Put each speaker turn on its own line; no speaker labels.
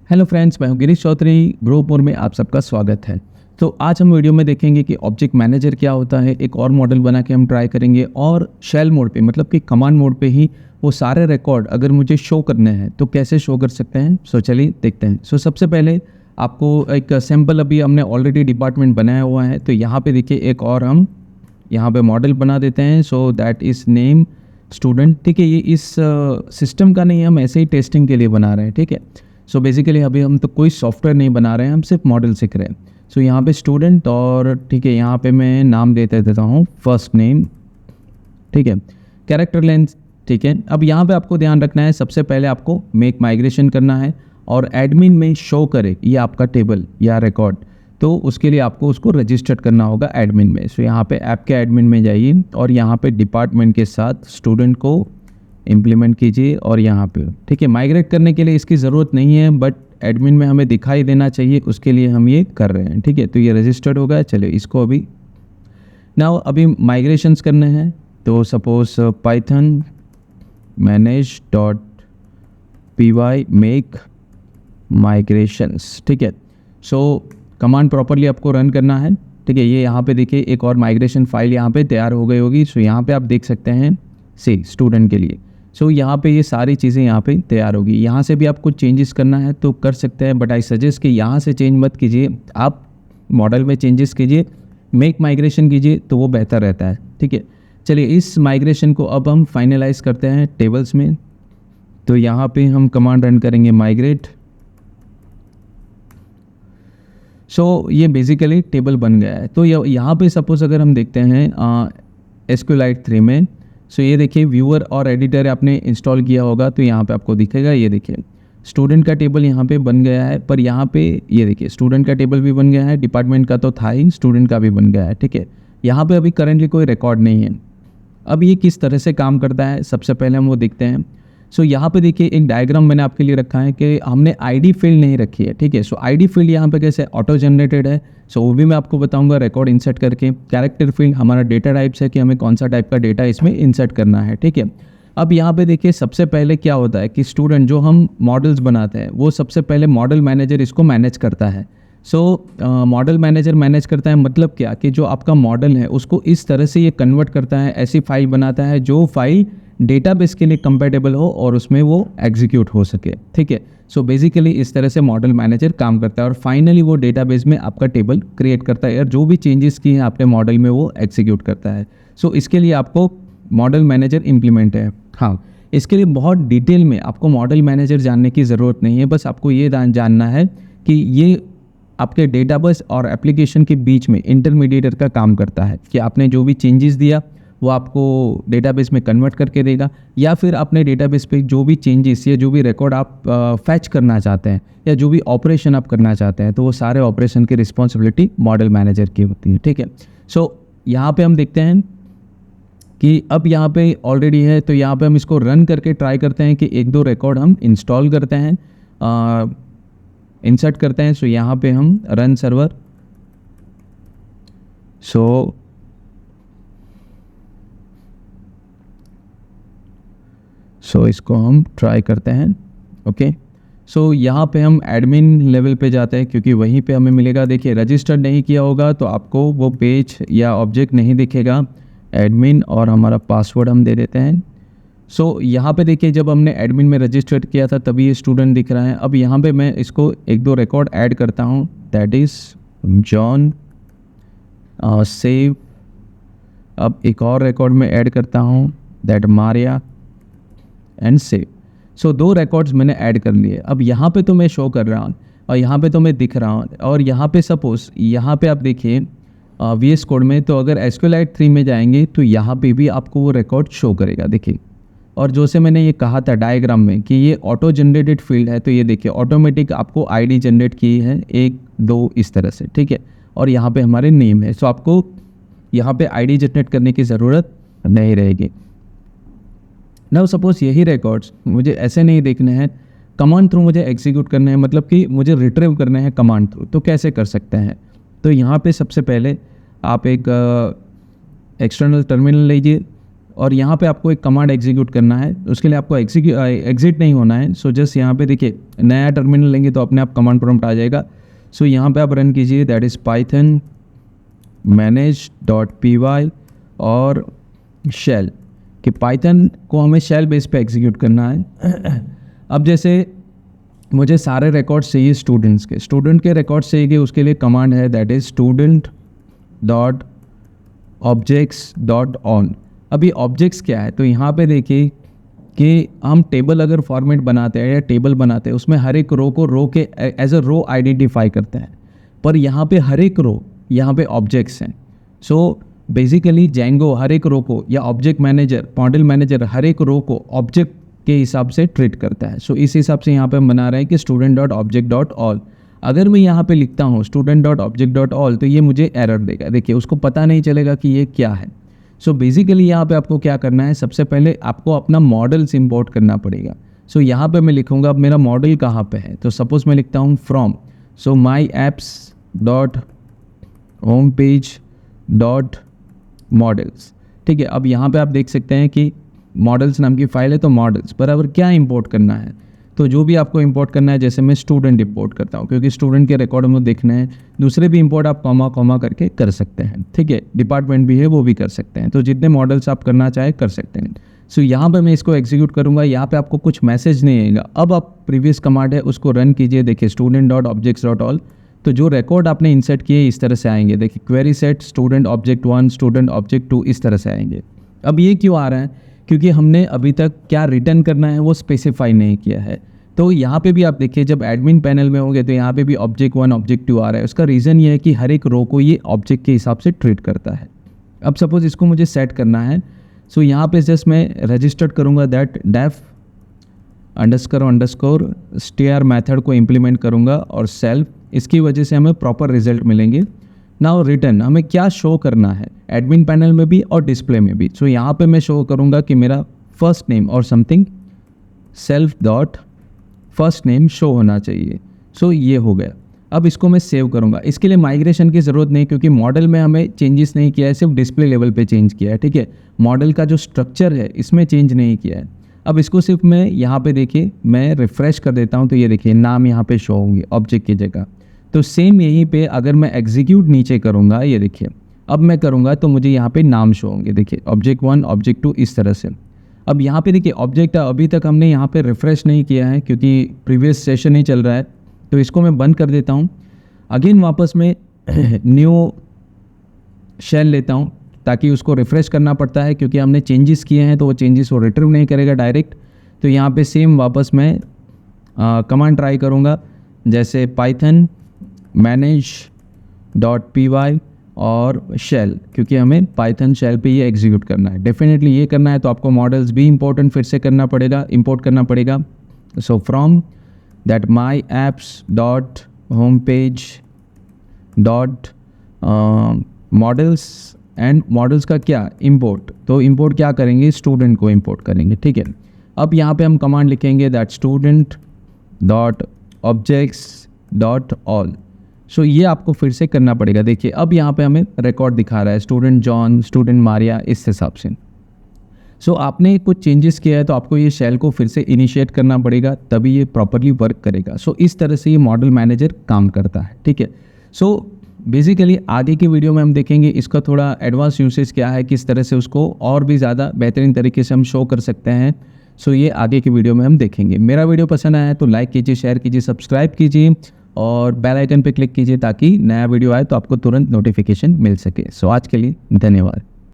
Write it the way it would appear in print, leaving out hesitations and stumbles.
Hello friends, मैं हूं Girish Chaudhary. Gromor में आप सबका स्वागत है। तो आज हम वीडियो में देखेंगे कि ऑब्जेक्ट मैनेजर क्या होता है। एक और मॉडल बना के हम ट्राई करेंगे और शेल मोड पे मतलब कि कमांड मोड पे ही वो सारे रिकॉर्ड अगर मुझे शो करने हैं तो कैसे शो कर सकते हैं। सो चलिए देखते हैं। सो सबसे पहले आपको एक सैम्पल अभी हमने ऑलरेडी डिपार्टमेंट बनाया हुआ है, तो यहाँ पे देखिए एक और हम यहाँ पे मॉडल बना देते हैं। So that is name student. ठीक है, ये इस सिस्टम का नहीं, हम ऐसे ही टेस्टिंग के लिए बना रहे हैं। ठीक है, सो बेसिकली अभी हम तो कोई सॉफ्टवेयर नहीं बना रहे हैं, हम सिर्फ मॉडल सीख रहे हैं। सो यहाँ पे स्टूडेंट और ठीक है, यहाँ पे मैं नाम देता हूँ फर्स्ट नेम। ठीक है, कैरेक्टर लेंथ। ठीक है, अब यहाँ पे आपको ध्यान रखना है, सबसे पहले आपको मेक माइग्रेशन करना है और एडमिन में शो करे ये आपका टेबल या रिकॉर्ड, तो उसके लिए आपको उसको रजिस्टर्ड करना होगा एडमिन में। सो यहाँ पे ऐप के एडमिन में जाइए और यहाँ पे डिपार्टमेंट के साथ स्टूडेंट को इम्प्लीमेंट कीजिए और यहाँ पे ठीक है, माइग्रेट करने के लिए इसकी ज़रूरत नहीं है, बट एडमिन में हमें दिखाई देना चाहिए, उसके लिए हम ये कर रहे हैं। ठीक है, तो ये रजिस्टर्ड होगा। चलिए इसको अभी अभी माइग्रेशंस करने हैं। तो suppose python manage dot P Y make migrations. ठीक है, सो कमांड प्रॉपरली आपको रन करना है। ठीक है, ये यहाँ पे देखिए एक और माइग्रेशन फाइल यहाँ पे तैयार हो गई होगी। सो यहाँ पे आप देख सकते हैं सी स्टूडेंट के लिए। सो यहाँ पे ये सारी चीज़ें यहाँ पे तैयार होगी। यहाँ से भी आप कुछ चेंजेस करना है तो कर सकते हैं, बट आई सजेस्ट कि यहाँ से चेंज मत कीजिए, आप मॉडल में चेंजेस कीजिए, मेक माइग्रेशन कीजिए तो वो बेहतर रहता है। ठीक है, चलिए इस माइग्रेशन को अब हम फाइनलाइज करते हैं टेबल्स में। तो यहाँ पे हम कमांड रन करेंगे माइग्रेट। सो ये बेसिकली टेबल बन गया है। तो यहाँ पे सपोज अगर हम देखते हैं SQLite 3 में, सो ये देखिए व्यूअर और एडिटर आपने इंस्टॉल किया होगा तो यहाँ पे आपको दिखेगा, ये देखिए स्टूडेंट का टेबल यहाँ पे बन गया है। पर यहाँ पे ये देखिए स्टूडेंट का टेबल भी बन गया है, डिपार्टमेंट का तो था ही, स्टूडेंट का भी बन गया है। ठीक है, यहाँ पे अभी करेंटली कोई रिकॉर्ड नहीं है। अब ये किस तरह से काम करता है सबसे पहले हम वो देखते हैं। सो यहाँ पे देखिए एक डायग्राम मैंने आपके लिए रखा है कि हमने आईडी फील्ड नहीं रखी है। ठीक है, सो आईडी फील्ड यहाँ पे कैसे ऑटो जनरेटेड है, सो वो भी मैं आपको बताऊंगा रिकॉर्ड इंसर्ट करके। कैरेक्टर फील्ड हमारा डेटा टाइप्स है कि हमें कौन सा टाइप का डेटा इसमें इंसर्ट करना है। ठीक है, अब यहाँ पे देखिए सबसे पहले क्या होता है कि स्टूडेंट जो हम मॉडल्स बनाते हैं वो सबसे पहले मॉडल मैनेजर इसको मैनेज करता है। सो मॉडल मैनेजर मैनेज करता है मतलब क्या कि जो आपका मॉडल है उसको इस तरह से ये कन्वर्ट करता है, ऐसी फाइल बनाता है जो फाइल डेटाबेस के लिए कंपेटेबल हो और उसमें वो एग्जीक्यूट हो सके। ठीक है, सो बेसिकली इस तरह से मॉडल मैनेजर काम करता है और फाइनली वो डेटाबेस में आपका टेबल क्रिएट करता है और जो भी चेंजेस किए हैं आपने मॉडल में वो एग्जीक्यूट करता है। सो इसके लिए आपको मॉडल मैनेजर इम्प्लीमेंट है। हाँ, इसके लिए बहुत डिटेल में आपको मॉडल मैनेजर जानने की ज़रूरत नहीं है, बस आपको ये जानना है कि ये आपके डेटाबेस और एप्लीकेशन के बीच में इंटरमीडिएटर का काम करता है कि आपने जो भी चेंजेस दिया वो आपको डेटाबेस में कन्वर्ट करके देगा, या फिर अपने डेटाबेस पे जो भी चेंजेस या जो भी रिकॉर्ड आप फैच करना चाहते हैं या जो भी ऑपरेशन आप करना चाहते हैं तो वो सारे ऑपरेशन की रिस्पॉन्सिबिलिटी मॉडल मैनेजर की होती है। ठीक है, सो यहाँ पे हम देखते हैं कि अब यहाँ पे ऑलरेडी है, तो यहाँ पे हम इसको रन करके ट्राई करते हैं कि एक दो रिकॉर्ड हम इंस्टॉल करते हैं, इंसर्ट करते हैं। सो यहाँ पे हम रन सर्वर, सो इसको हम ट्राई करते हैं। ओके, सो यहाँ पे हम एडमिन लेवल पे जाते हैं क्योंकि वहीं पे हमें मिलेगा। देखिए रजिस्टर्ड नहीं किया होगा तो आपको वो पेज या ऑब्जेक्ट नहीं दिखेगा। एडमिन और हमारा पासवर्ड हम दे देते हैं। सो यहाँ पे देखिए जब हमने एडमिन में रजिस्टर्ड किया था तभी ये स्टूडेंट दिख रहा है। अब यहाँ पे मैं इसको एक दो रिकॉर्ड ऐड करता हूँ, दैट इज़ जॉन, सेव। अब एक और रिकॉर्ड में ऐड करता हूँ, दैट मारिया एंड सेव। सो दो रिकॉर्ड्स मैंने ऐड कर लिए। अब यहाँ पे तो मैं शो कर रहा हूँ और यहाँ पे तो मैं दिख रहा हूँ, और यहाँ पे सपोज यहाँ पे आप देखिए VS कोड में, तो अगर SQLite 3 में जाएंगे तो यहाँ पे भी आपको वो रिकॉर्ड शो करेगा। देखिए, और जो से मैंने ये कहा था डायग्राम में कि ये ऑटो जनरेटेड फील्ड है, तो ये देखिए ऑटोमेटिक आपको आईडी जनरेट की है 1 2 इस तरह से। ठीक है, और यहाँ पे हमारे नेम है, सो आपको यहाँ पे आईडी जनरेट करने की ज़रूरत नहीं रहेगी। नाउ सपोज यही रिकॉर्ड्स मुझे ऐसे नहीं देखने हैं, कमांड थ्रू मुझे एग्जीक्यूट करने हैं, मतलब कि मुझे रिट्रीव करने हैं कमांड थ्रू, तो कैसे कर सकते हैं। तो यहाँ पे सबसे पहले आप एक एक्सटर्नल टर्मिनल लीजिए और यहाँ पे आपको एक कमांड एग्जीक्यूट करना है। उसके लिए आपको एग्जिट नहीं होना है। सो जस्ट यहाँ पे देखिए नया टर्मिनल लेंगे तो अपने आप कमांड प्रॉम्प्ट आ जाएगा। सो यहाँ पे आप रन कीजिए, दैट इज़ पाइथन manage.py और शेल, कि पाइथन को हमें शेल बेस पे एग्जीक्यूट करना है। अब जैसे मुझे सारे रिकॉर्ड्स चाहिए स्टूडेंट के रिकॉर्ड्स चाहिए, उसके लिए कमांड है दैट इज़ student.objects.on। अभी ऑब्जेक्ट्स क्या है, तो यहाँ पे देखिए कि हम टेबल अगर फॉर्मेट बनाते हैं या टेबल बनाते हैं उसमें हर एक रो को के एज अ रो आइडेंटिफाई करते हैं, पर यहाँ पे हर एक रो यहाँ पे ऑब्जेक्ट्स हैं। सो बेसिकली जेंगो हर एक रो को या ऑब्जेक्ट मैनेजर मॉडल मैनेजर हर एक रो को ऑब्जेक्ट के हिसाब से ट्रीट करता है। सो इस हिसाब से यहाँ पे हम बना रहे हैं कि student.object.all। अगर मैं यहाँ पे लिखता हूँ student.object.all तो ये मुझे एरर देगा, देखिए उसको पता नहीं चलेगा कि ये क्या है। सो बेसिकली यहाँ पे आपको क्या करना है, सबसे पहले आपको अपना मॉडल्स इंपोर्ट करना पड़ेगा। सो यहाँ पे मैं लिखूँगा अब मेरा मॉडल कहाँ पे है, तो सपोज मैं लिखता हूँ from so my apps dot home page dot models. ठीक है, अब यहाँ पे आप देख सकते हैं कि मॉडल्स नाम की फाइल है, तो मॉडल्स पर अब क्या इंपोर्ट करना है, तो जो भी आपको इंपोर्ट करना है, जैसे मैं स्टूडेंट इंपोर्ट करता हूँ क्योंकि स्टूडेंट के रिकॉर्ड में देखना है। दूसरे भी इंपोर्ट आप कॉमा कॉमा करके कर सकते हैं, ठीक है, डिपार्टमेंट भी है वो भी कर सकते हैं, तो जितने मॉडल्स आप करना चाहे कर सकते हैं। सो यहाँ पे मैं इसको एग्जीक्यूट करूँगा, यहाँ पे आपको कुछ मैसेज नहीं आएगा। अब आप प्रीवियस कमांड है उसको रन कीजिए, देखिए student.objects.all, तो जो रिकॉर्ड आपने इंसर्ट किए इस तरह से आएंगे, देखिए query set student object 1 student object 2 इस तरह से आएंगे। अब ये क्यों आ रहा है, क्योंकि हमने अभी तक क्या रिटर्न करना है वो स्पेसिफाई नहीं किया है। तो यहाँ पे भी आप देखिए जब एडमिन पैनल में होंगे तो यहाँ पे भी ऑब्जेक्ट 1 ऑब्जेक्ट 2 आ रहा है। उसका रीज़न ये है कि हर एक रो को ये ऑब्जेक्ट के हिसाब से ट्रीट करता है। अब सपोज इसको मुझे सेट करना है, सो यहाँ पे जस्ट मैं रजिस्टर्ड करूँगा that def underscore str method को इम्प्लीमेंट करूँगा और सेल्फ, इसकी वजह से हमें प्रॉपर रिजल्ट मिलेंगे। नाउ रिटर्न हमें क्या शो करना है एडमिन पैनल में भी और डिस्प्ले में भी। सो यहाँ पे मैं शो करूँगा कि मेरा फर्स्ट नेम और something self dot first name show होना चाहिए। सो ये हो गया। अब इसको मैं सेव करूँगा, इसके लिए माइग्रेशन की ज़रूरत नहीं क्योंकि मॉडल में हमें चेंजेस नहीं किया है, सिर्फ डिस्प्ले लेवल पे चेंज किया है। ठीक है, मॉडल का जो स्ट्रक्चर है इसमें चेंज नहीं किया है। अब इसको सिर्फ मैं यहाँ पे देखिए मैं रिफ़्रेश कर देता हूँ, तो ये देखिए नाम यहाँ पे शो होंगे ऑब्जेक्ट की जगह। तो सेम यहीं पे अगर मैं एग्जीक्यूट नीचे करूँगा, ये देखिए अब मैं करूँगा तो मुझे यहाँ पे नाम शो होंगे, देखिए ऑब्जेक्ट 1 ऑब्जेक्ट 2 इस तरह से। अब यहाँ पे देखिए ऑब्जेक्ट अभी तक हमने यहाँ पे रिफ़्रेश नहीं किया है क्योंकि प्रीवियस सेशन ही चल रहा है, तो इसको मैं बंद कर देता हूँ। अगेन वापस मैं न्यू शेल लेता हूँ ताकि उसको रिफ़्रेश करना पड़ता है क्योंकि हमने चेंजेस किए हैं, तो वो चेंजेस वो रिट्रीव नहीं करेगा डायरेक्ट। तो यहाँ पे सेम वापस मैं कमांड ट्राई करूँगा, जैसे पाइथन manage.py और शेल, क्योंकि हमें पाइथन शेल पे ये एग्जीक्यूट करना है। डेफिनेटली ये करना है तो आपको मॉडल्स भी इंपॉर्टेंट फिर से करना पड़ेगा, इंपोर्ट करना पड़ेगा। So from that my apps dot home page dot models and models का क्या इंपोर्ट, तो इंपोर्ट क्या करेंगे, स्टूडेंट को इंपोर्ट करेंगे। ठीक है, अब यहाँ पे हम कमांड लिखेंगे that student dot objects dot all. So ये आपको फिर से करना पड़ेगा। देखिए अब यहाँ पे हमें रिकॉर्ड दिखा रहा है स्टूडेंट जॉन स्टूडेंट मारिया इस हिसाब से। सो आपने कुछ चेंजेस किया है तो आपको ये शेल को फिर से इनिशिएट करना पड़ेगा, तभी ये प्रॉपरली वर्क करेगा। सो इस तरह से ये मॉडल मैनेजर काम करता है। ठीक है, सो बेसिकली आगे की वीडियो में हम देखेंगे इसका थोड़ा एडवांस यूसेज क्या है, किस तरह से उसको और भी ज़्यादा बेहतरीन तरीके से हम शो कर सकते हैं। सो ये आगे की वीडियो में हम देखेंगे। मेरा वीडियो पसंद आया है तो लाइक कीजिए, शेयर कीजिए, सब्सक्राइब कीजिए और बेल आइकन पे क्लिक कीजिए ताकि नया वीडियो आए तो आपको तुरंत नोटिफिकेशन मिल सके। सो आज के लिए धन्यवाद।